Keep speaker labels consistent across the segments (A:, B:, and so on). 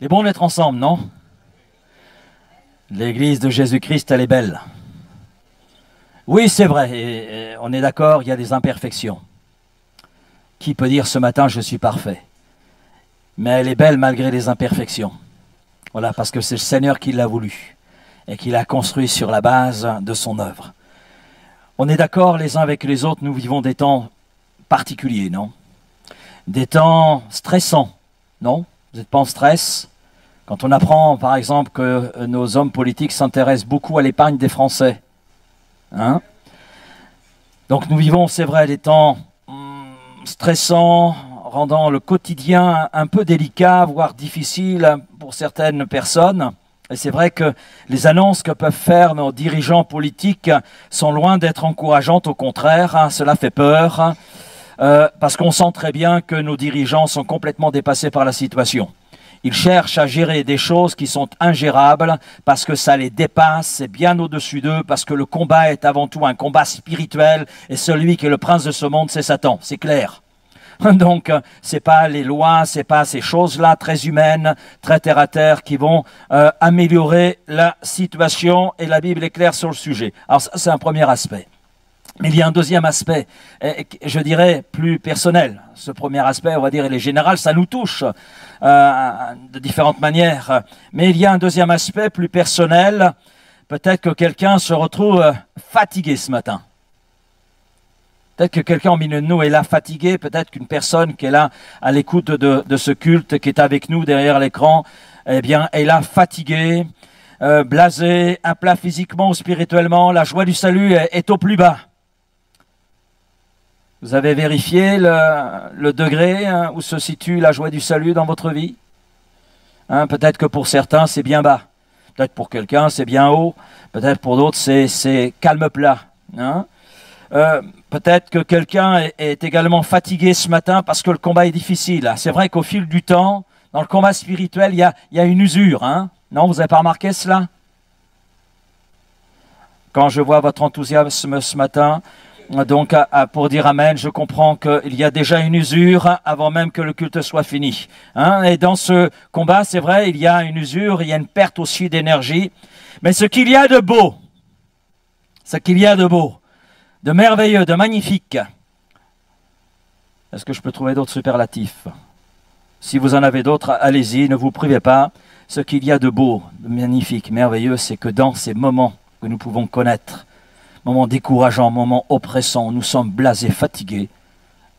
A: C'est bon d'être ensemble, non? L'église de Jésus-Christ, elle est belle. Oui, c'est vrai, et on est d'accord, il y a des imperfections. Qui peut dire ce matin, je suis parfait? Mais elle est belle malgré les imperfections. Voilà, parce que c'est le Seigneur qui l'a voulu et qui l'a construit sur la base de son œuvre. On est d'accord les uns avec les autres, nous vivons des temps particuliers, non? Des temps stressants, non? Vous n'êtes pas en stress? Quand on apprend, par exemple, que nos hommes politiques s'intéressent beaucoup à l'épargne des Français. Hein? Donc nous vivons, c'est vrai, des temps stressants, rendant le quotidien un peu délicat, voire difficile pour certaines personnes. Et c'est vrai que les annonces que peuvent faire nos dirigeants politiques sont loin d'être encourageantes, au contraire, hein, cela fait peur, parce qu'on sent très bien que nos dirigeants sont complètement dépassés par la situation. Ils cherchent à gérer des choses qui sont ingérables parce que ça les dépasse, c'est bien au-dessus d'eux, parce que le combat est avant tout un combat spirituel et celui qui est le prince de ce monde, c'est Satan, c'est clair. Donc, c'est pas les lois, c'est pas ces choses-là très humaines, très terre-à-terre qui vont améliorer la situation, et la Bible est claire sur le sujet. Alors ça, c'est un premier aspect. Mais il y a un deuxième aspect, je dirais plus personnel. Ce premier aspect, on va dire, il est général, ça nous touche de différentes manières. Mais il y a un deuxième aspect plus personnel. Peut-être que quelqu'un se retrouve fatigué ce matin. Peut-être que quelqu'un au milieu de nous est là fatigué. Peut-être qu'une personne qui est là à l'écoute de ce culte, qui est avec nous derrière l'écran, eh bien, est là fatigué, blasé, à plat physiquement ou spirituellement. La joie du salut est au plus bas. Vous avez vérifié le degré où se situe la joie du salut dans votre vie? Peut-être que pour certains, c'est bien bas. Peut-être pour quelqu'un, c'est bien haut. Peut-être pour d'autres, c'est calme plat. Peut-être que quelqu'un est également fatigué ce matin parce que le combat est difficile. C'est vrai qu'au fil du temps, dans le combat spirituel, il y a une usure. Non, vous n'avez pas remarqué cela? Quand je vois votre enthousiasme ce matin, donc, pour dire amen, je comprends qu'il y a déjà une usure avant même que le culte soit fini. Et dans ce combat, c'est vrai, il y a une usure, il y a une perte aussi d'énergie. Mais ce qu'il y a de beau, de merveilleux, de magnifique, est-ce que je peux trouver d'autres superlatifs? Si vous en avez d'autres, allez-y, ne vous privez pas. Ce qu'il y a de beau, de magnifique, merveilleux, c'est que dans ces moments que nous pouvons connaître, moment décourageant, moment oppressant, nous sommes blasés, fatigués,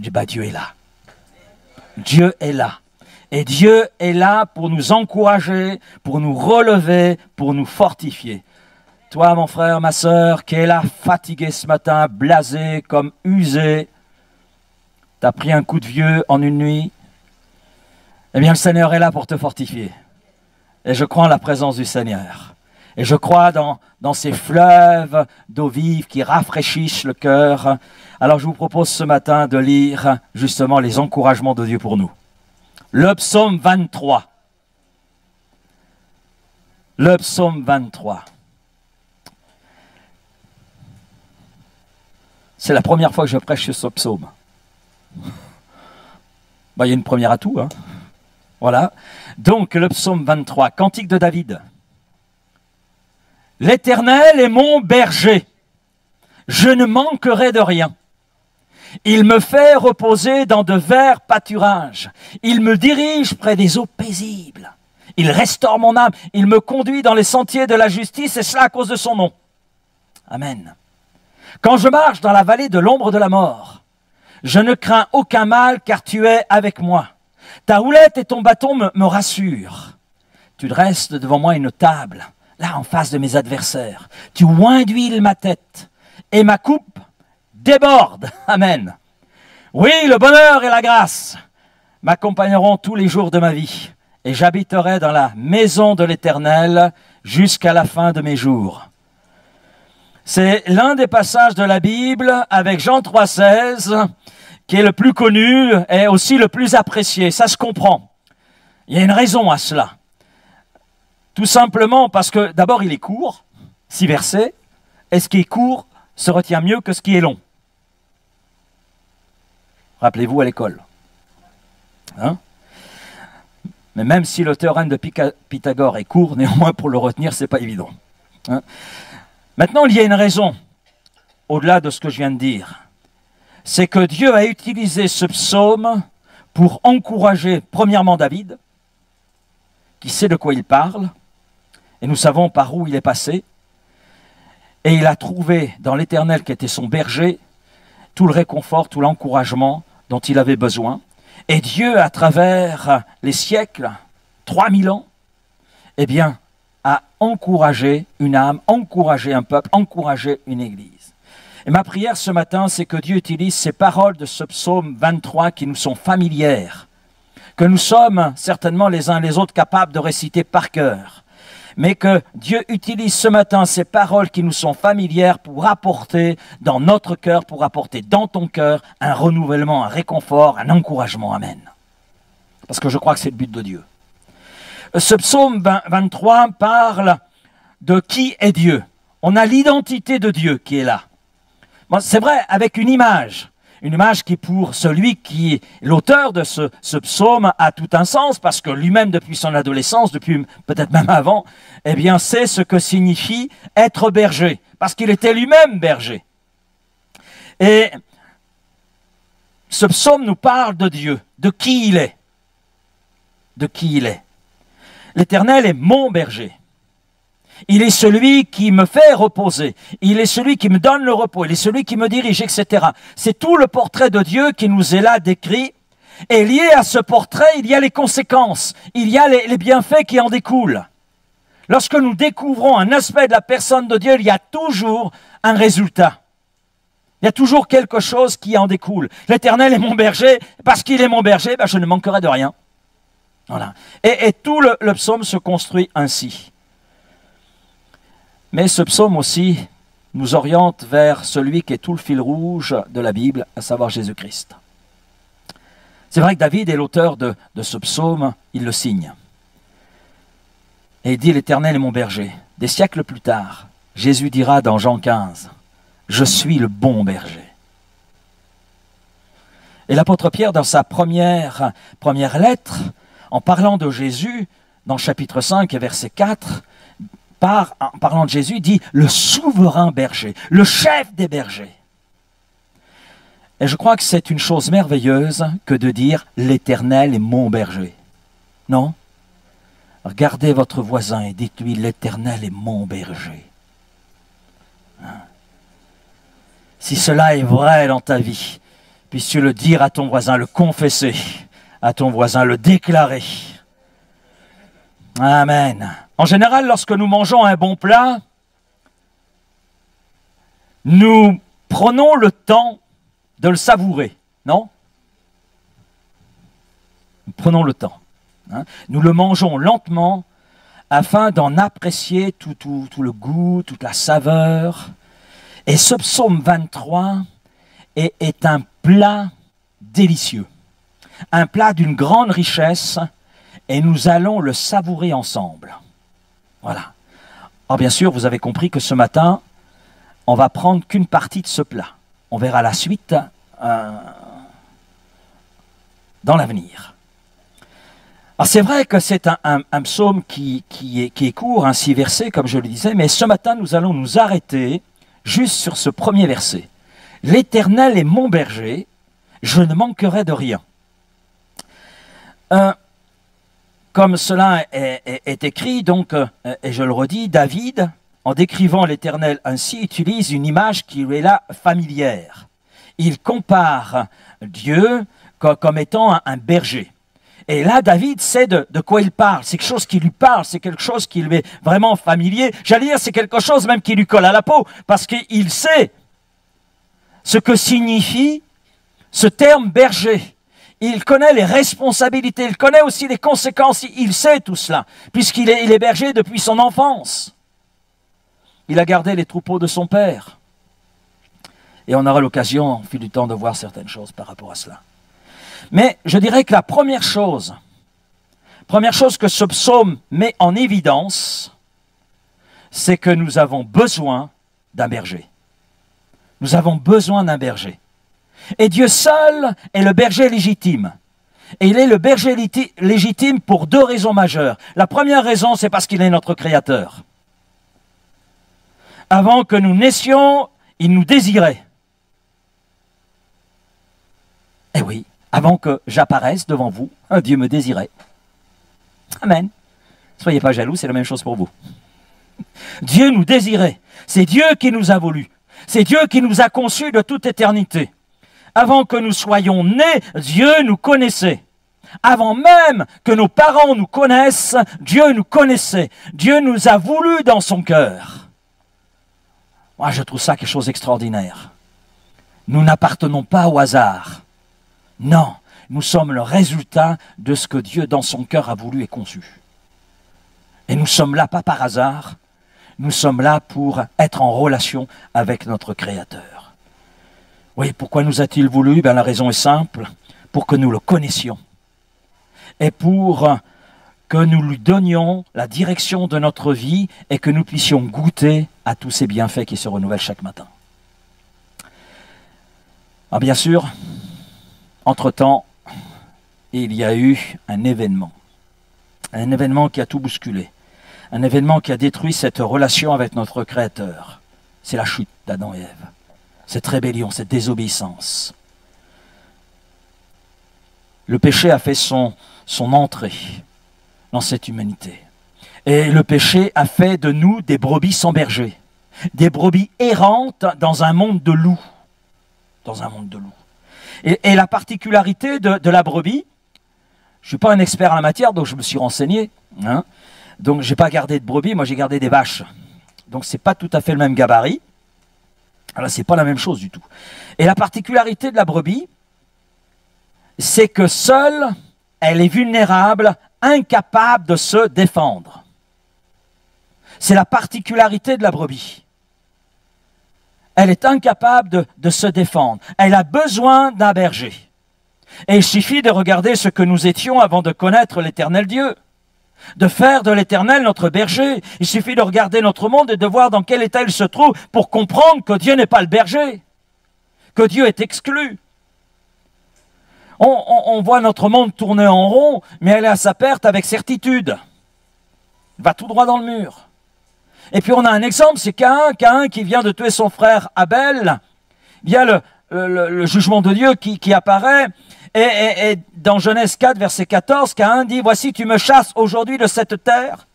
A: Dieu est là. Dieu est là. Et Dieu est là pour nous encourager, pour nous relever, pour nous fortifier. Toi, mon frère, ma sœur, qui est là, fatigué ce matin, blasé, comme usé, t'as pris un coup de vieux en une nuit, eh bien, le Seigneur est là pour te fortifier. Et je crois en la présence du Seigneur. Et je crois dans ces fleuves d'eau vive qui rafraîchissent le cœur. Alors je vous propose ce matin de lire justement les encouragements de Dieu pour nous. Le psaume 23. Le psaume 23. C'est la première fois que je prêche sur ce psaume. Il y a une première à tout. Voilà. Donc le psaume 23, cantique de David. L'Éternel est mon berger, je ne manquerai de rien. Il me fait reposer dans de verts pâturages. Il me dirige près des eaux paisibles. Il restaure mon âme. Il me conduit dans les sentiers de la justice, et cela à cause de son nom. Amen. Quand je marche dans la vallée de l'ombre de la mort, je ne crains aucun mal, car tu es avec moi. Ta houlette et ton bâton me rassurent. Tu dresses devant moi une table, là en face de mes adversaires. Tu oins d'huile ma tête, et ma coupe déborde. Amen. Oui, le bonheur et la grâce m'accompagneront tous les jours de ma vie, et j'habiterai dans la maison de l'Éternel jusqu'à la fin de mes jours. C'est l'un des passages de la Bible avec Jean 3,16 qui est le plus connu et aussi le plus apprécié. Ça se comprend. Il y a une raison à cela. Tout simplement parce que d'abord il est court, 6 versets, et ce qui est court se retient mieux que ce qui est long. Rappelez-vous à l'école. Mais même si le théorème de Pythagore est court, néanmoins pour le retenir, ce n'est pas évident. Hein? Maintenant, il y a une raison, au-delà de ce que je viens de dire. C'est que Dieu a utilisé ce psaume pour encourager, premièrement, David, qui sait de quoi il parle, et nous savons par où il est passé, et il a trouvé dans l'Éternel, qui était son berger, tout le réconfort, tout l'encouragement dont il avait besoin. Et Dieu, à travers les siècles, 3000 ans, eh bien, a encouragé une âme, encouragé un peuple, encouragé une église. Et ma prière ce matin, c'est que Dieu utilise ces paroles de ce psaume 23 qui nous sont familières, que nous sommes certainement les uns les autres capables de réciter par cœur, mais que Dieu utilise ce matin ces paroles qui nous sont familières pour apporter dans notre cœur, pour apporter dans ton cœur un renouvellement, un réconfort, un encouragement. Amen. Parce que je crois que c'est le but de Dieu. Ce psaume 23 parle de qui est Dieu. On a l'identité de Dieu qui est là. C'est vrai, avec une image qui pour celui qui est l'auteur de ce psaume a tout un sens, parce que lui-même depuis son adolescence, depuis peut-être même avant, eh bien sait ce que signifie être berger, parce qu'il était lui-même berger. Et ce psaume nous parle de Dieu, de qui il est. De qui il est. L'Éternel est mon berger. Il est celui qui me fait reposer. Il est celui qui me donne le repos. Il est celui qui me dirige, etc. C'est tout le portrait de Dieu qui nous est là décrit. Et lié à ce portrait, il y a les conséquences. Il y a les bienfaits qui en découlent. Lorsque nous découvrons un aspect de la personne de Dieu, il y a toujours un résultat. Il y a toujours quelque chose qui en découle. L'Éternel est mon berger. Parce qu'il est mon berger, je ne manquerai de rien. Voilà. Et tout le psaume se construit ainsi. Mais ce psaume aussi nous oriente vers celui qui est tout le fil rouge de la Bible, à savoir Jésus-Christ. C'est vrai que David est l'auteur de ce psaume, il le signe. Et il dit « L'Éternel est mon berger ». Des siècles plus tard, Jésus dira dans Jean 15 « Je suis le bon berger ». Et l'apôtre Pierre, dans sa première lettre, en parlant de Jésus, dans le chapitre 5 et verset 4, en parlant de Jésus, dit « le souverain berger, le chef des bergers ». Et je crois que c'est une chose merveilleuse que de dire « l'Éternel est mon berger ». Non? Regardez votre voisin et dites-lui « l'Éternel est mon berger ». Si cela est vrai dans ta vie, puisses-tu le dire à ton voisin, le confesser à ton voisin, le déclarer. Amen. En général, lorsque nous mangeons un bon plat, nous prenons le temps de le savourer, non? Nous prenons le temps. Hein? Nous le mangeons lentement afin d'en apprécier tout le goût, toute la saveur. Et ce psaume 23 est un plat délicieux, un plat d'une grande richesse, et nous allons le savourer ensemble. Voilà. Alors bien sûr, vous avez compris que ce matin, on va prendre qu'une partie de ce plat. On verra la suite dans l'avenir. Alors c'est vrai que c'est un psaume qui est court, 6 versets, comme je le disais, mais ce matin, nous allons nous arrêter juste sur ce premier verset. « L'Éternel est mon berger, je ne manquerai de rien. » Comme cela est écrit, donc, et je le redis, David, en décrivant l'Éternel ainsi, utilise une image qui lui est là familière. Il compare Dieu comme étant un berger. Et là, David sait de quoi il parle. C'est quelque chose qui lui parle, c'est quelque chose qui lui est vraiment familier. J'allais dire, c'est quelque chose même qui lui colle à la peau, parce qu'il sait ce que signifie ce terme berger. Il connaît les responsabilités, il connaît aussi les conséquences, il sait tout cela, puisqu'il est berger depuis son enfance. Il a gardé les troupeaux de son père. Et on aura l'occasion, au fil du temps, de voir certaines choses par rapport à cela. Mais je dirais que la première chose que ce psaume met en évidence, c'est que nous avons besoin d'un berger. Nous avons besoin d'un berger. Et Dieu seul est le berger légitime. Et il est le berger légitime pour deux raisons majeures. La première raison, c'est parce qu'il est notre Créateur. Avant que nous naissions, il nous désirait. Eh oui, avant que j'apparaisse devant vous, Dieu me désirait. Amen. Soyez pas jaloux, c'est la même chose pour vous. Dieu nous désirait. C'est Dieu qui nous a voulu. C'est Dieu qui nous a conçus de toute éternité. Avant que nous soyons nés, Dieu nous connaissait. Avant même que nos parents nous connaissent, Dieu nous connaissait. Dieu nous a voulu dans son cœur. Moi, je trouve ça quelque chose d'extraordinaire. Nous n'appartenons pas au hasard. Non, nous sommes le résultat de ce que Dieu, dans son cœur, a voulu et conçu. Et nous sommes là, pas par hasard, nous sommes là pour être en relation avec notre Créateur. Oui, pourquoi nous a-t-il voulu? La raison est simple, pour que nous le connaissions. Et pour que nous lui donnions la direction de notre vie et que nous puissions goûter à tous ces bienfaits qui se renouvellent chaque matin. Alors bien sûr, entre-temps, il y a eu un événement qui a tout bousculé, un événement qui a détruit cette relation avec notre Créateur. C'est la chute d'Adam et Ève, cette rébellion, cette désobéissance. Le péché a fait son entrée dans cette humanité. Et le péché a fait de nous des brebis sans berger, des brebis errantes dans un monde de loups. Dans un monde de loups. Et la particularité de la brebis, je ne suis pas un expert en la matière, donc je me suis renseigné. Donc je n'ai pas gardé de brebis, moi j'ai gardé des vaches. Donc ce n'est pas tout à fait le même gabarit. Alors ce n'est pas la même chose du tout. Et la particularité de la brebis, c'est que seule, elle est vulnérable, incapable de se défendre. C'est la particularité de la brebis. Elle est incapable de se défendre. Elle a besoin d'un berger. Et il suffit de regarder ce que nous étions avant de connaître l'Éternel Dieu. De faire de l'Éternel notre berger. Il suffit de regarder notre monde et de voir dans quel état il se trouve pour comprendre que Dieu n'est pas le berger. Que Dieu est exclu. On voit notre monde tourner en rond, mais elle est à sa perte avec certitude. Il va tout droit dans le mur. Et puis on a un exemple, c'est Caïn qui vient de tuer son frère Abel. Il y a le jugement de Dieu qui apparaît. Et dans Genèse 4, verset 14, Caïn dit, « Voici, tu me chasses aujourd'hui de cette terre.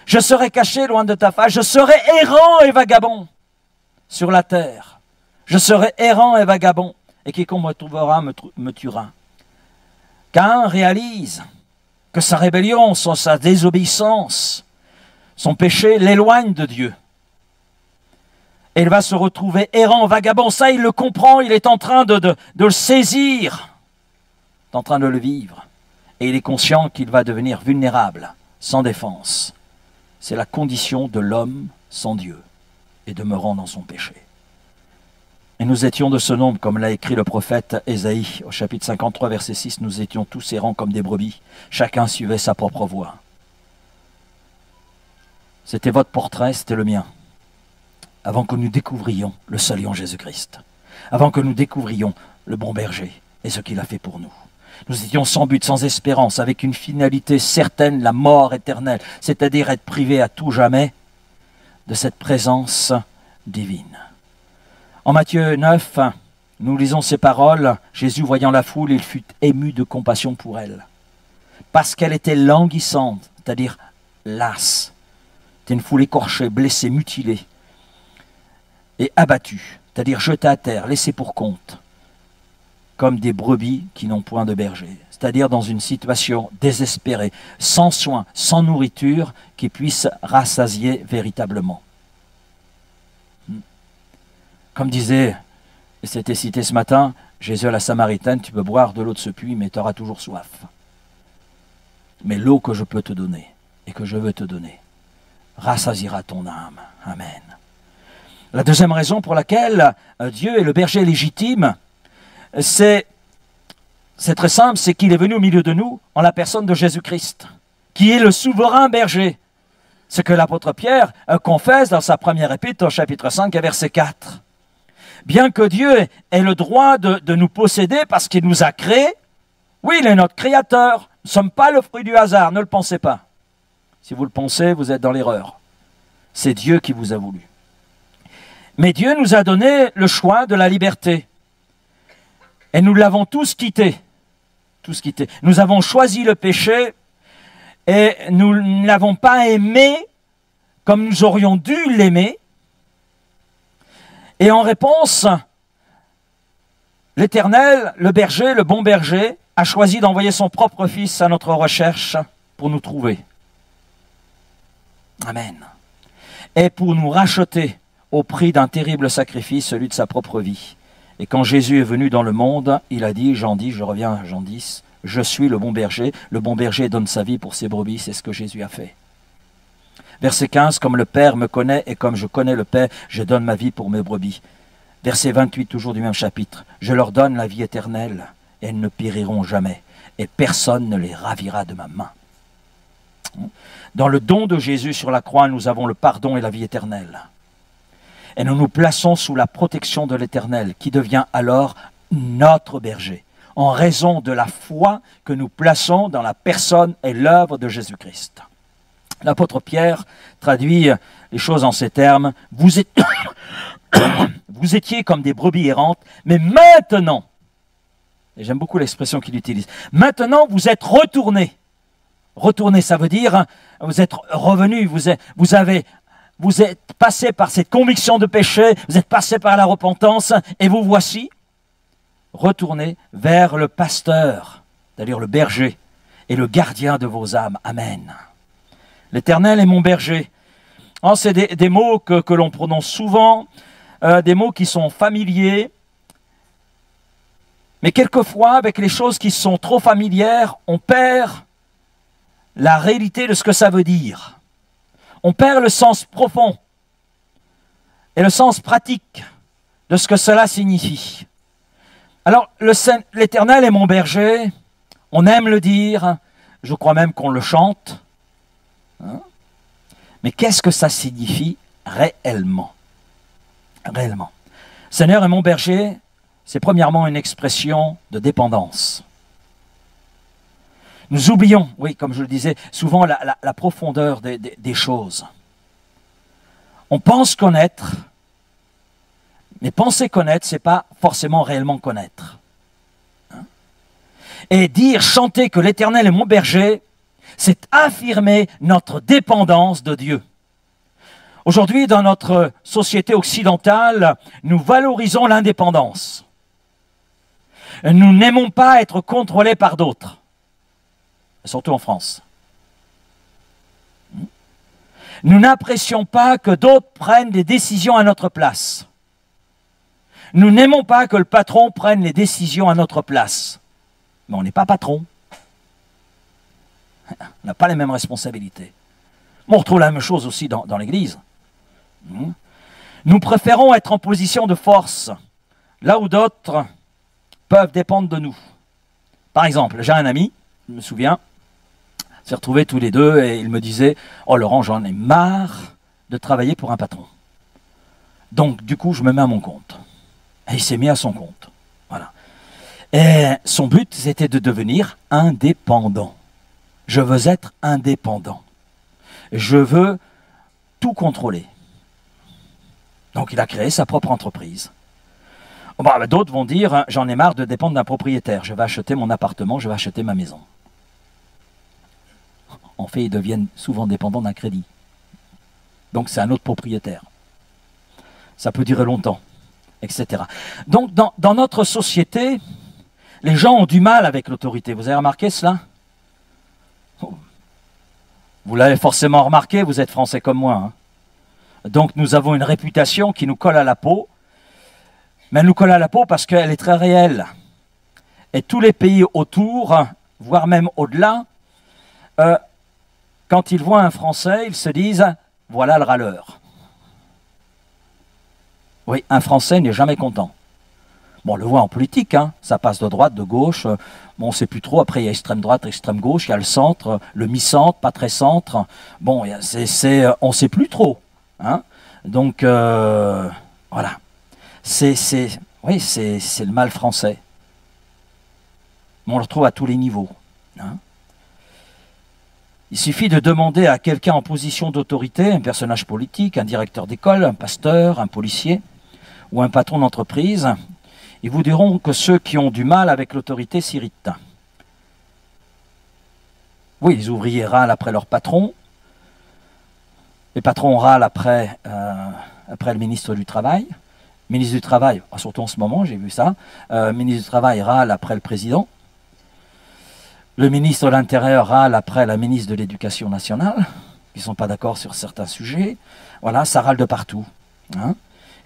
A: Je serai caché loin de ta face. Je serai errant et vagabond sur la terre. Je serai errant et vagabond. Et quiconque me trouvera me tuera. » Caïn réalise que sa rébellion, sa désobéissance, son péché l'éloigne de Dieu. Et il va se retrouver errant, vagabond. Ça, il le comprend, il est en train de le saisir. Il est en train de le vivre. Et il est conscient qu'il va devenir vulnérable, sans défense. C'est la condition de l'homme sans Dieu et demeurant dans son péché. Et nous étions de ce nombre, comme l'a écrit le prophète Ésaïe, au chapitre 53, verset 6, nous étions tous errants comme des brebis. Chacun suivait sa propre voie. C'était votre portrait, c'était le mien. Avant que nous découvrions le seul lion Jésus-Christ. Avant que nous découvrions le bon berger et ce qu'il a fait pour nous. Nous étions sans but, sans espérance, avec une finalité certaine, la mort éternelle, c'est-à-dire être privés à tout jamais de cette présence divine. En Matthieu 9, nous lisons ces paroles. Jésus, voyant la foule, il fut ému de compassion pour elle. Parce qu'elle était languissante, c'est-à-dire lasse. C'était une foule écorchée, blessée, mutilée et abattue, c'est-à-dire jetée à terre, laissée pour compte, comme des brebis qui n'ont point de berger, c'est-à-dire dans une situation désespérée, sans soins, sans nourriture, qui puisse rassasier véritablement. Comme disait, et c'était cité ce matin, Jésus à la Samaritaine, tu peux boire de l'eau de ce puits, mais tu auras toujours soif. Mais l'eau que je peux te donner, et que je veux te donner, rassasiera ton âme. Amen. La deuxième raison pour laquelle Dieu est le berger légitime, c'est très simple, c'est qu'il est venu au milieu de nous en la personne de Jésus-Christ, qui est le souverain berger. Ce que l'apôtre Pierre confesse dans sa première épître, au chapitre 5, verset 4. Bien que Dieu ait le droit de nous posséder parce qu'il nous a créés, Oui, il est notre créateur. Nous ne sommes pas le fruit du hasard, ne le pensez pas. Si vous le pensez, vous êtes dans l'erreur. C'est Dieu qui vous a voulu. Mais Dieu nous a donné le choix de la liberté. Et nous l'avons tous quitté. Tous quitté. Nous avons choisi le péché et nous ne l'avons pas aimé comme nous aurions dû l'aimer. Et en réponse, l'Éternel, le berger, le bon berger, a choisi d'envoyer son propre fils à notre recherche pour nous trouver. Amen. Et pour nous racheter au prix d'un terrible sacrifice, celui de sa propre vie. Et quand Jésus est venu dans le monde, il a dit, Jean 10, je reviens à Jean 10, je suis le bon berger donne sa vie pour ses brebis, c'est ce que Jésus a fait. Verset 15, comme le Père me connaît et comme je connais le Père, je donne ma vie pour mes brebis. Verset 28, toujours du même chapitre, je leur donne la vie éternelle et elles ne périront jamais et personne ne les ravira de ma main. Dans le don de Jésus sur la croix, nous avons le pardon et la vie éternelle. Et nous nous plaçons sous la protection de l'Éternel, qui devient alors notre berger, en raison de la foi que nous plaçons dans la personne et l'œuvre de Jésus-Christ. L'apôtre Pierre traduit les choses en ces termes, vous étiez comme des brebis errantes, mais maintenant, et j'aime beaucoup l'expression qu'il utilise, maintenant vous êtes retournés. Retourner, ça veut dire, vous êtes revenus, vous êtes passé par cette conviction de péché, vous êtes passé par la repentance, et vous voici retournés vers le pasteur, c'est-à-dire le berger, et le gardien de vos âmes. Amen. L'Éternel est mon berger. Oh, c'est des mots que l'on prononce souvent, des mots qui sont familiers, mais quelquefois, avec les choses qui sont trop familières, on perd la réalité de ce que ça veut dire. On perd le sens profond et le sens pratique de ce que cela signifie. Alors, l'Éternel est mon berger, on aime le dire, je crois même qu'on le chante. Hein? Mais qu'est-ce que ça signifie réellement? Réellement. Seigneur est mon berger, c'est premièrement une expression de dépendance. Nous oublions, oui, comme je le disais, souvent la profondeur des choses. On pense connaître, mais penser connaître, ce n'est pas forcément réellement connaître. Hein? Et dire, chanter que l'Éternel est mon berger, c'est affirmer notre dépendance de Dieu. Aujourd'hui, dans notre société occidentale, nous valorisons l'indépendance. Nous n'aimons pas être contrôlés par d'autres. Surtout en France. Nous n'apprécions pas que d'autres prennent des décisions à notre place. Nous n'aimons pas que le patron prenne les décisions à notre place. Mais on n'est pas patron. On n'a pas les mêmes responsabilités. On retrouve la même chose aussi dans l'Église. Nous préférons être en position de force, là où d'autres peuvent dépendre de nous. Par exemple, j'ai un ami, je me souviens, on s'est retrouvés tous les deux et il me disait « Oh Laurent, j'en ai marre de travailler pour un patron. Donc du coup, je me mets à mon compte. » Et il s'est mis à son compte. Voilà. Et son but, c'était de devenir indépendant. Je veux être indépendant. Je veux tout contrôler. Donc il a créé sa propre entreprise. Bon, d'autres vont dire, j'en ai marre de dépendre d'un propriétaire. Je vais acheter mon appartement, je vais acheter ma maison. En fait, ils deviennent souvent dépendants d'un crédit. Donc c'est un autre propriétaire. Ça peut durer longtemps, etc. Donc dans notre société, les gens ont du mal avec l'autorité. Vous avez remarqué cela? Vous l'avez forcément remarqué, vous êtes français comme moi. Hein. Donc nous avons une réputation qui nous colle à la peau. Mais elle nous colle à la peau parce qu'elle est très réelle. Et tous les pays autour, voire même au-delà, quand ils voient un Français, ils se disent « voilà le râleur ». Oui, un Français n'est jamais content. Bon, on le voit en politique, hein, ça passe de droite, de gauche, bon, on ne sait plus trop, après il y a extrême droite, extrême gauche, il y a le centre, le mi-centre, pas très centre, bon, on ne sait plus trop. Hein. Donc, voilà. Oui, c'est le mal français. Mais on le retrouve à tous les niveaux. Hein. Il suffit de demander à quelqu'un en position d'autorité, un personnage politique, un directeur d'école, un pasteur, un policier ou un patron d'entreprise, ils vous diront que ceux qui ont du mal avec l'autorité s'irritent. Oui, les ouvriers râlent après leur patron, les patrons râlent après le ministre du Travail. Ministre du Travail, surtout en ce moment, j'ai vu ça, ministre du Travail râle après le président. Le ministre de l'Intérieur râle après la ministre de l'Éducation nationale, qui ne sont pas d'accord sur certains sujets. Voilà, ça râle de partout. Hein.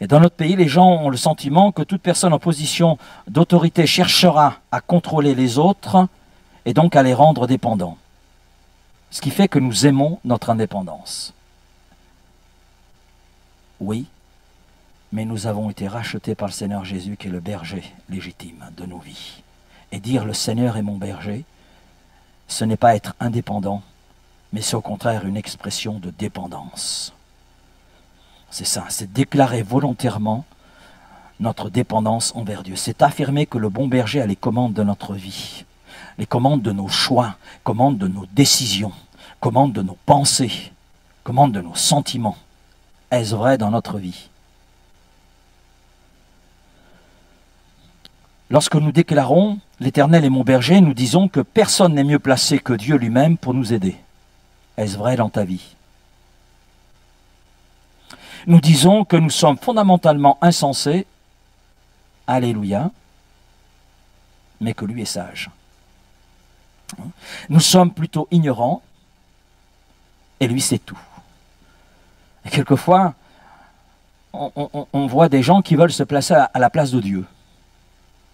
A: Et dans notre pays, les gens ont le sentiment que toute personne en position d'autorité cherchera à contrôler les autres et donc à les rendre dépendants. Ce qui fait que nous aimons notre indépendance. Oui, mais nous avons été rachetés par le Seigneur Jésus qui est le berger légitime de nos vies. Et dire le Seigneur est mon berger, ce n'est pas être indépendant, mais c'est au contraire une expression de dépendance. C'est ça, c'est déclarer volontairement notre dépendance envers Dieu. C'est affirmer que le bon berger a les commandes de notre vie, les commandes de nos choix, commandes de nos décisions, commandes de nos pensées, commandes de nos sentiments. Est-ce vrai dans notre vie? Lorsque nous déclarons « L'Éternel est mon berger », nous disons que personne n'est mieux placé que Dieu lui-même pour nous aider. Est-ce vrai dans ta vie? Nous disons que nous sommes fondamentalement insensés, alléluia, mais que lui est sage. Nous sommes plutôt ignorants, et lui sait tout. Et quelquefois, on voit des gens qui veulent se placer à la place de Dieu.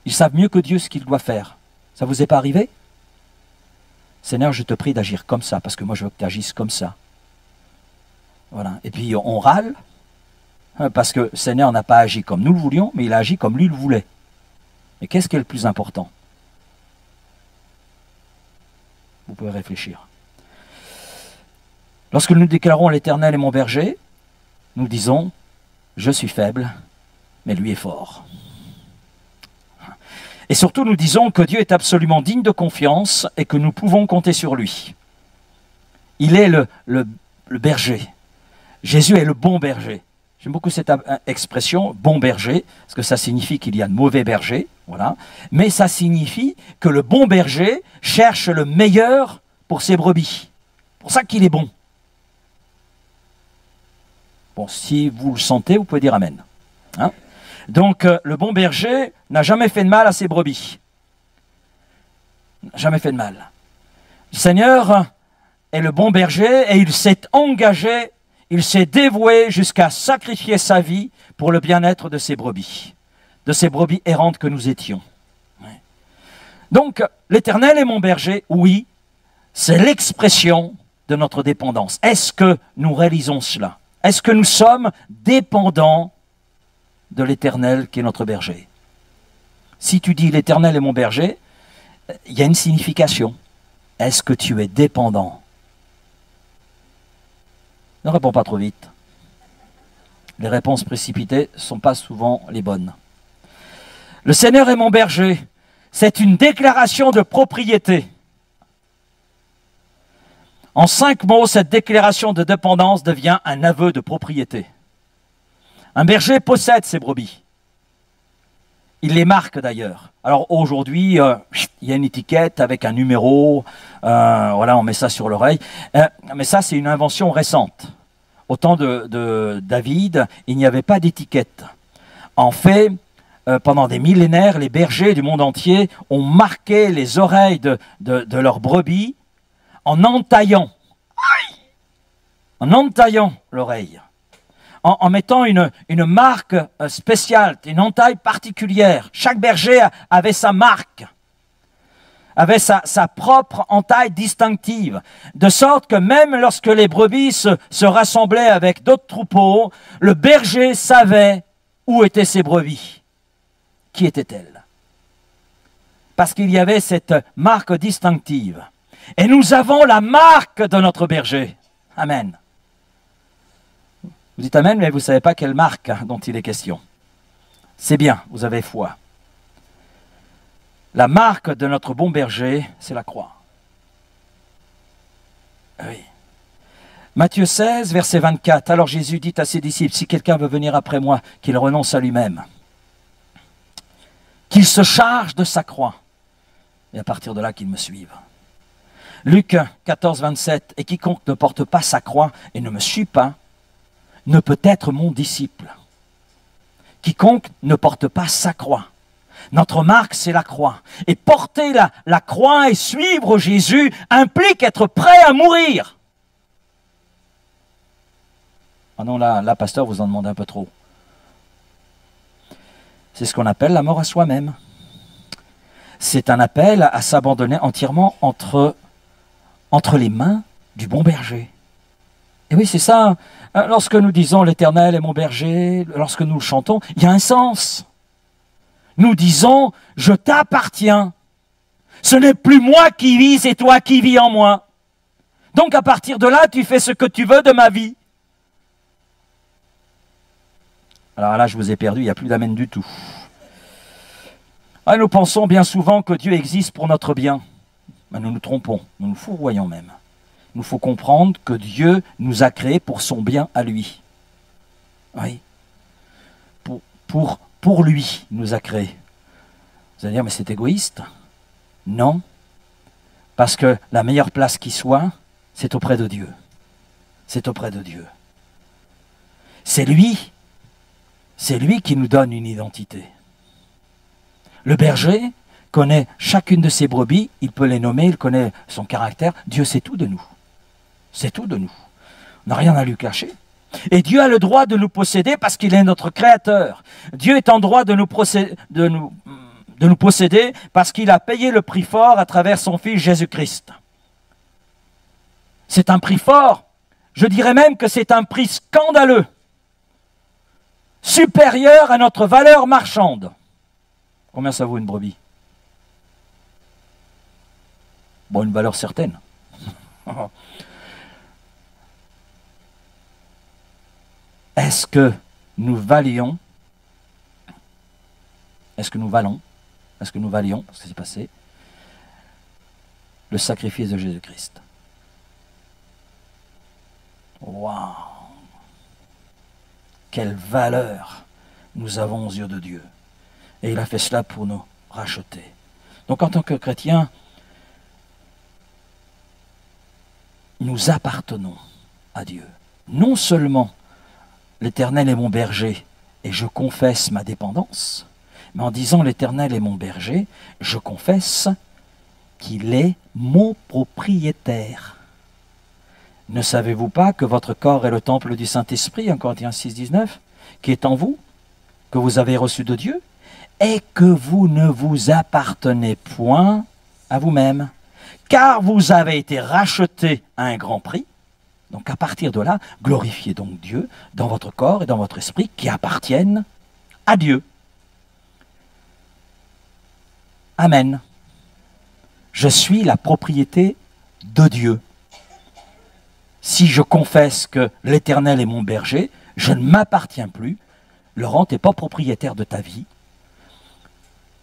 A: Ils savent mieux que Dieu ce qu'il doit faire. Ça vous est pas arrivé? Seigneur, je te prie d'agir comme ça, parce que moi je veux que tu agisses comme ça. Voilà. Et puis on râle, parce que Seigneur n'a pas agi comme nous le voulions, mais il a agi comme lui le voulait. Mais qu'est-ce qui est le plus important? Vous pouvez réfléchir. Lorsque nous déclarons l'Éternel est mon berger, nous disons, je suis faible, mais lui est fort. Et surtout, nous disons que Dieu est absolument digne de confiance et que nous pouvons compter sur lui. Il est le berger. Jésus est le bon berger. J'aime beaucoup cette expression, bon berger, parce que ça signifie qu'il y a de mauvais bergers, voilà. Mais ça signifie que le bon berger cherche le meilleur pour ses brebis. C'est pour ça qu'il est bon. Bon, si vous le sentez, vous pouvez dire Amen. Hein? Donc, le bon berger n'a jamais fait de mal à ses brebis. Jamais fait de mal. Le Seigneur est le bon berger et il s'est engagé, il s'est dévoué jusqu'à sacrifier sa vie pour le bien-être de ses brebis errantes que nous étions. Ouais. Donc, l'Éternel est mon berger, oui, c'est l'expression de notre dépendance. Est-ce que nous réalisons cela? Est-ce que nous sommes dépendants de l'Éternel qui est notre berger? Si tu dis l'Éternel est mon berger, il y a une signification. Est-ce que tu es dépendant? Ne réponds pas trop vite. Les réponses précipitées ne sont pas souvent les bonnes. Le Seigneur est mon berger. C'est une déclaration de propriété. En 5 mots, cette déclaration de dépendance devient un aveu de propriété. Un berger possède ses brebis. Il les marque d'ailleurs. Alors aujourd'hui, il y a une étiquette avec un numéro, voilà, on met ça sur l'oreille. Mais ça, c'est une invention récente. Au temps de David, il n'y avait pas d'étiquette. En fait, pendant des millénaires, les bergers du monde entier ont marqué les oreilles de leurs brebis en entaillant l'oreille. En mettant une marque spéciale, une entaille particulière. Chaque berger avait sa marque, avait sa propre entaille distinctive, de sorte que même lorsque les brebis se rassemblaient avec d'autres troupeaux, le berger savait où étaient ses brebis. Qui étaient-elles? Parce qu'il y avait cette marque distinctive. Et nous avons la marque de notre berger. Amen. Vous dites Amen, mais vous ne savez pas quelle marque dont il est question. C'est bien, vous avez foi. La marque de notre bon berger, c'est la croix. Oui. Matthieu 16, verset 24. Alors Jésus dit à ses disciples, si quelqu'un veut venir après moi, qu'il renonce à lui-même, qu'il se charge de sa croix, et à partir de là, qu'il me suive. Luc 14, 27. Et quiconque ne porte pas sa croix et ne me suit pas, ne peut être mon disciple. Quiconque ne porte pas sa croix. Notre marque, c'est la croix. Et porter la croix et suivre Jésus implique être prêt à mourir. Ah non, là, pasteur, vous en demandez un peu trop. C'est ce qu'on appelle la mort à soi-même. C'est un appel à s'abandonner entièrement entre les mains du bon berger. Et oui, c'est ça. Lorsque nous disons « l'Éternel est mon berger », lorsque nous le chantons, il y a un sens. Nous disons « je t'appartiens ». Ce n'est plus moi qui vis, c'est toi qui vis en moi. Donc à partir de là, tu fais ce que tu veux de ma vie. Alors là, je vous ai perdu, il n'y a plus d'amène du tout. Nous pensons bien souvent que Dieu existe pour notre bien. Mais nous nous trompons, nous nous fourvoyons même. Il nous faut comprendre que Dieu nous a créés pour son bien à lui. Oui. Pour lui, il nous a créés. Vous allez dire, mais c'est égoïste? Non. Parce que la meilleure place qui soit, c'est auprès de Dieu. C'est auprès de Dieu. C'est lui qui nous donne une identité. Le berger connaît chacune de ses brebis, il peut les nommer, il connaît son caractère. Dieu sait tout de nous. C'est tout de nous. On n'a rien à lui cacher. Et Dieu a le droit de nous posséder parce qu'il est notre créateur. Dieu est en droit de nous posséder parce qu'il a payé le prix fort à travers son Fils Jésus-Christ. C'est un prix fort. Je dirais même que c'est un prix scandaleux. Supérieur à notre valeur marchande. Combien ça vaut une brebis? Bon, une valeur certaine. Est-ce que nous valions, parce que c'est passé, le sacrifice de Jésus-Christ? Waouh! Quelle valeur nous avons aux yeux de Dieu. Et il a fait cela pour nous racheter. Donc en tant que chrétiens, nous appartenons à Dieu. Non seulement l'Éternel est mon berger et je confesse ma dépendance, mais en disant l'Éternel est mon berger, je confesse qu'il est mon propriétaire. Ne savez-vous pas que votre corps est le temple du Saint-Esprit, 1 Corinthiens 6, 19, qui est en vous, que vous avez reçu de Dieu, et que vous ne vous appartenez point à vous-même, car vous avez été rachetés à un grand prix. Donc à partir de là, glorifiez donc Dieu dans votre corps et dans votre esprit qui appartiennent à Dieu. Amen. Je suis la propriété de Dieu. Si je confesse que l'Éternel est mon berger, je ne m'appartiens plus. Laurent, tu n'es pas propriétaire de ta vie.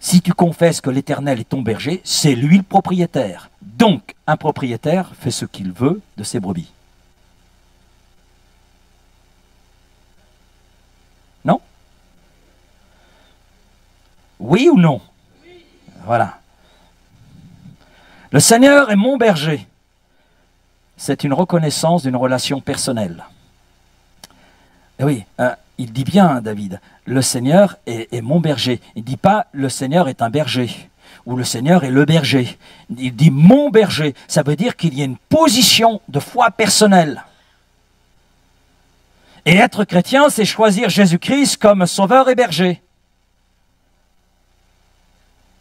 A: Si tu confesses que l'Éternel est ton berger, c'est lui le propriétaire. Donc, un propriétaire fait ce qu'il veut de ses brebis. Non? Oui ou non? Voilà. Le Seigneur est mon berger. C'est une reconnaissance d'une relation personnelle. Et oui, il dit bien, David, le Seigneur est mon berger. Il ne dit pas le Seigneur est un berger ou le Seigneur est le berger. Il dit mon berger. Ça veut dire qu'il y a une position de foi personnelle. Et être chrétien, c'est choisir Jésus-Christ comme sauveur et berger.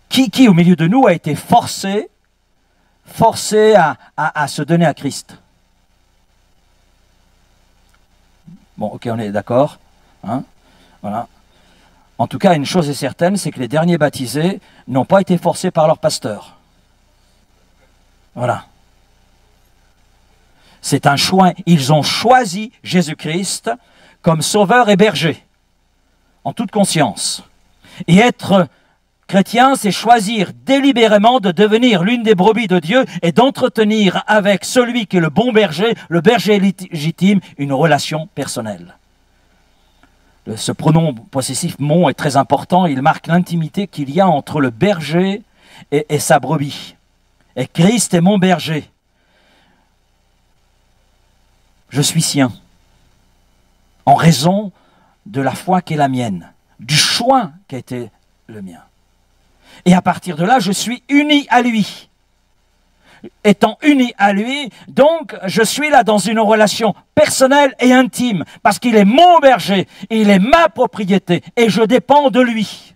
A: Qui au milieu de nous a été forcé à se donner à Christ? Bon, ok, on est d'accord. Hein, voilà. En tout cas, une chose est certaine, c'est que les derniers baptisés n'ont pas été forcés par leur pasteur. Voilà. C'est un choix. Ils ont choisi Jésus-Christ comme sauveur et berger, en toute conscience. Et être chrétien, c'est choisir délibérément de devenir l'une des brebis de Dieu et d'entretenir avec celui qui est le berger légitime, une relation personnelle. Ce pronom possessif « mon » est très important. Il marque l'intimité qu'il y a entre le berger et sa brebis. Et Christ est mon berger. Je suis sien. En raison de la foi qui est la mienne, du choix qui a été le mien. Et à partir de là, je suis uni à lui. Étant uni à lui, donc je suis là dans une relation personnelle et intime, parce qu'il est mon berger, il est ma propriété, et je dépends de lui.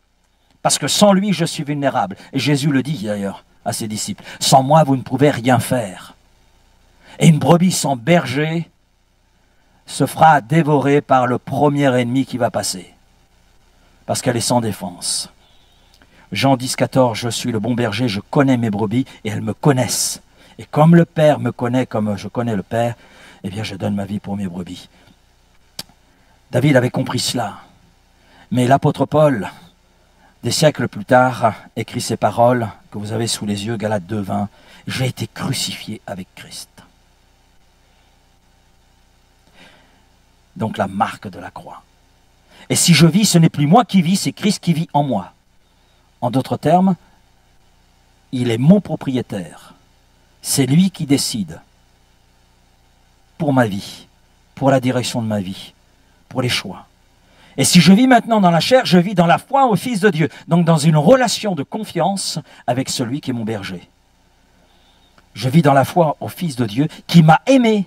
A: Parce que sans lui, je suis vulnérable. Et Jésus le dit d'ailleurs à ses disciples, sans moi, vous ne pouvez rien faire. Et une brebis sans berger se fera dévorer par le premier ennemi qui va passer, parce qu'elle est sans défense. Jean 10, 14, je suis le bon berger, je connais mes brebis et elles me connaissent. Et comme le Père me connaît, comme je connais le Père, eh bien je donne ma vie pour mes brebis. David avait compris cela. Mais l'apôtre Paul, des siècles plus tard, écrit ces paroles que vous avez sous les yeux, Galates 2, 20. J'ai été crucifié avec Christ. Donc la marque de la croix. Et si je vis, ce n'est plus moi qui vis, c'est Christ qui vit en moi. En d'autres termes, il est mon propriétaire. C'est lui qui décide pour ma vie, pour la direction de ma vie, pour les choix. Et si je vis maintenant dans la chair, je vis dans la foi au Fils de Dieu. Donc dans une relation de confiance avec celui qui est mon berger. Je vis dans la foi au Fils de Dieu qui m'a aimé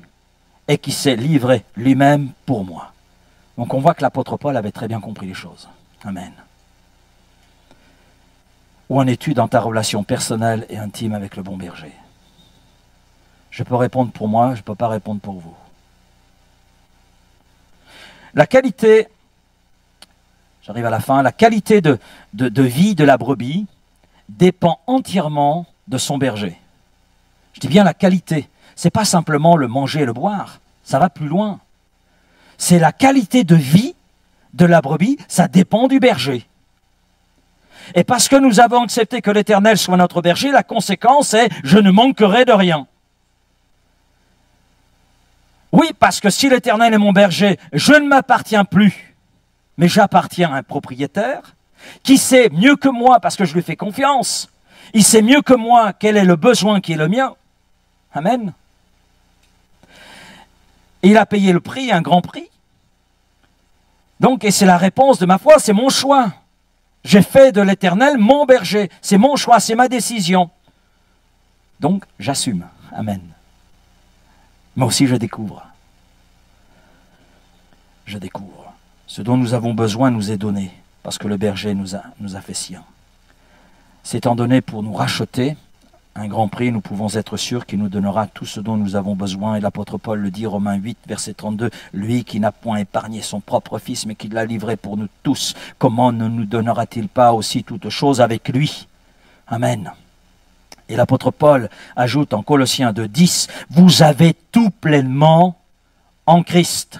A: et qui s'est livré lui-même pour moi. Donc on voit que l'apôtre Paul avait très bien compris les choses. Amen. Où en es-tu dans ta relation personnelle et intime avec le bon berger? Je peux répondre pour moi, je ne peux pas répondre pour vous. La qualité, j'arrive à la fin, la qualité de vie de la brebis dépend entièrement de son berger. Je dis bien la qualité. Ce n'est pas simplement le manger et le boire, ça va plus loin. C'est la qualité de vie de la brebis, ça dépend du berger. Et parce que nous avons accepté que l'Éternel soit notre berger, la conséquence est « je ne manquerai de rien ». Oui, parce que si l'Éternel est mon berger, je ne m'appartiens plus, mais j'appartiens à un propriétaire qui sait mieux que moi, parce que je lui fais confiance, il sait mieux que moi quel est le besoin qui est le mien. Amen. Et il a payé le prix, un grand prix. Donc, et c'est la réponse de ma foi, c'est mon choix. J'ai fait de l'Éternel mon berger. C'est mon choix, c'est ma décision. Donc, j'assume. Amen. Moi aussi, je découvre. Je découvre. Ce dont nous avons besoin nous est donné, parce que le berger nous a fait sien. C'est étant donné pour nous racheter un grand prix, nous pouvons être sûrs qu'il nous donnera tout ce dont nous avons besoin. Et l'apôtre Paul le dit, Romains 8, verset 32, « Lui qui n'a point épargné son propre Fils, mais qui l'a livré pour nous tous, comment ne nous donnera-t-il pas aussi toutes choses avec lui ?» Amen. Et l'apôtre Paul ajoute en Colossiens 2, 10, « Vous avez tout pleinement en Christ,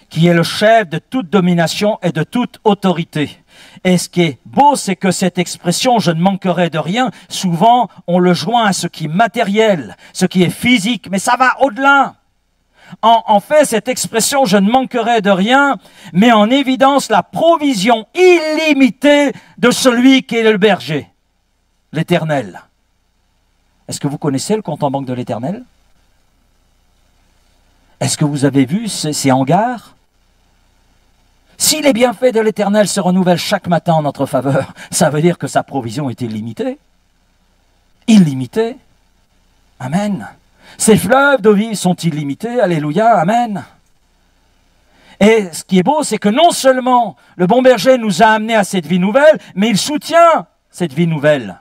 A: qui est le chef de toute domination et de toute autorité. » Et ce qui est beau, c'est que cette expression « je ne manquerai de rien », souvent on le joint à ce qui est matériel, ce qui est physique, mais ça va au-delà. En fait, cette expression « je ne manquerai de rien » met en évidence la provision illimitée de celui qui est le berger, l'Éternel. Est-ce que vous connaissez le compte en banque de l'Éternel? Est-ce que vous avez vu ces hangars? Si les bienfaits de l'Éternel se renouvellent chaque matin en notre faveur, ça veut dire que sa provision est illimitée. Illimitée. Amen. Ses fleuves d'eau vive sont illimités. Alléluia. Amen. Et ce qui est beau, c'est que non seulement le bon berger nous a amenés à cette vie nouvelle, mais il soutient cette vie nouvelle.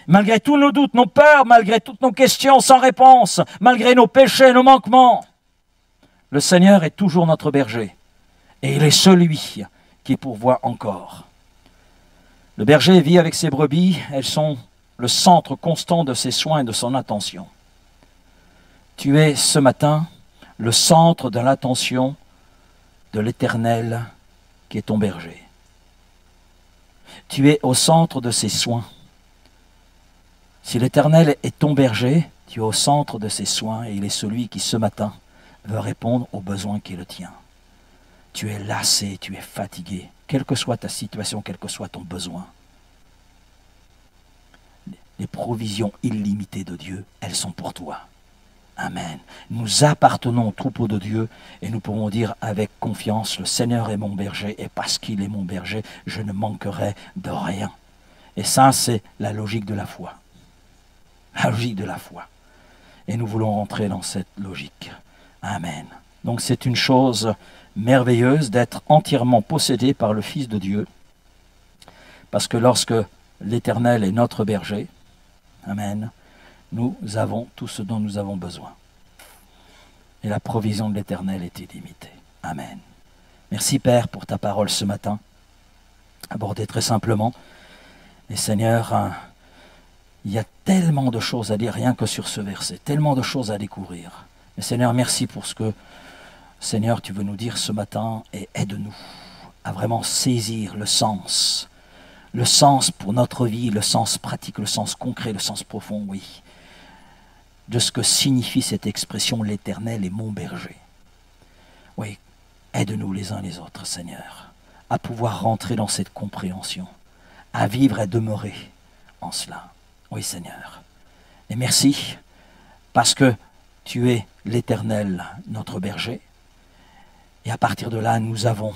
A: Malgré tous nos doutes, nos peurs, malgré toutes nos questions sans réponse, malgré nos péchés, nos manquements, le Seigneur est toujours notre berger. Et il est celui qui pourvoit encore. Le berger vit avec ses brebis, elles sont le centre constant de ses soins et de son attention. Tu es ce matin le centre de l'attention de l'Éternel qui est ton berger. tu es au centre de ses soins. Si l'Éternel est ton berger, tu es au centre de ses soins et il est celui qui ce matin veut répondre aux besoins qui est le tien. Tu es lassé, tu es fatigué, quelle que soit ta situation, quel que soit ton besoin. Les provisions illimitées de Dieu, elles sont pour toi. Amen. Nous appartenons au troupeau de Dieu et nous pouvons dire avec confiance, le Seigneur est mon berger et parce qu'il est mon berger, je ne manquerai de rien. Et ça, c'est la logique de la foi. La logique de la foi. Et nous voulons rentrer dans cette logique. Amen. Donc c'est une chose merveilleuse d'être entièrement possédé par le Fils de Dieu. Parce que lorsque l'Éternel est notre berger, amen, nous avons tout ce dont nous avons besoin. Et la provision de l'Éternel est illimitée. Amen. Merci Père pour ta parole ce matin, abordée très simplement. Et Seigneur, il y a tellement de choses à dire rien que sur ce verset, tellement de choses à découvrir. Mais Seigneur, merci pour ce que, Seigneur, tu veux nous dire ce matin et aide-nous à vraiment saisir le sens pour notre vie, le sens pratique, le sens concret, le sens profond, oui, de ce que signifie cette expression « l'Éternel est mon berger ». Oui, aide-nous les uns les autres, Seigneur, à pouvoir rentrer dans cette compréhension, à vivre et demeurer en cela. Oui, Seigneur. Et merci, parce que tu es l'Éternel, notre berger. Et à partir de là, nous avons,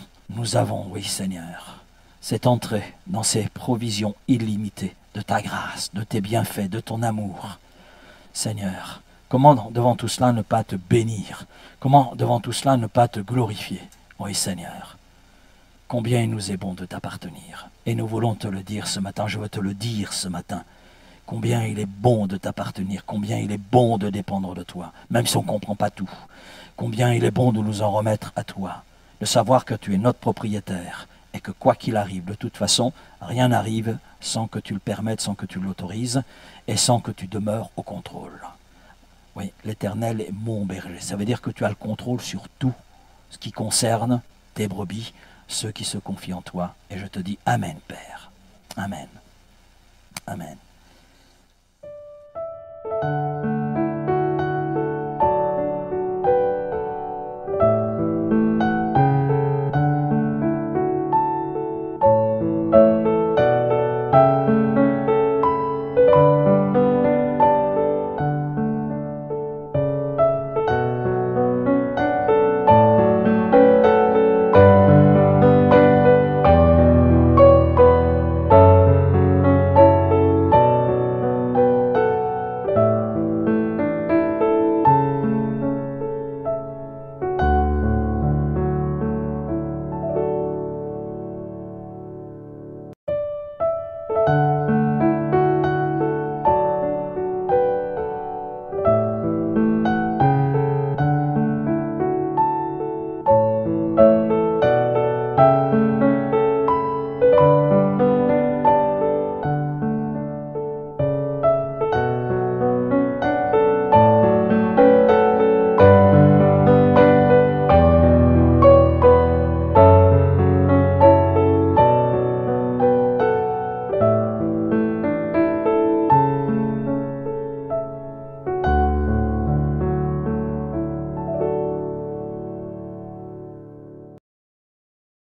A: oui, Seigneur, cette entrée dans ces provisions illimitées de ta grâce, de tes bienfaits, de ton amour. Seigneur, comment devant tout cela ne pas te bénir? Comment devant tout cela ne pas te glorifier? Oui, Seigneur, combien il nous est bon de t'appartenir. Et nous voulons te le dire ce matin, je veux te le dire ce matin. Combien il est bon de t'appartenir, combien il est bon de dépendre de toi, même si on ne comprend pas tout. Combien il est bon de nous en remettre à toi, de savoir que tu es notre propriétaire et que quoi qu'il arrive, de toute façon, rien n'arrive sans que tu le permettes, sans que tu l'autorises et sans que tu demeures au contrôle. Oui, l'Éternel est mon berger. Ça veut dire que tu as le contrôle sur tout ce qui concerne tes brebis, ceux qui se confient en toi. Et je te dis Amen, Père. Amen. Amen.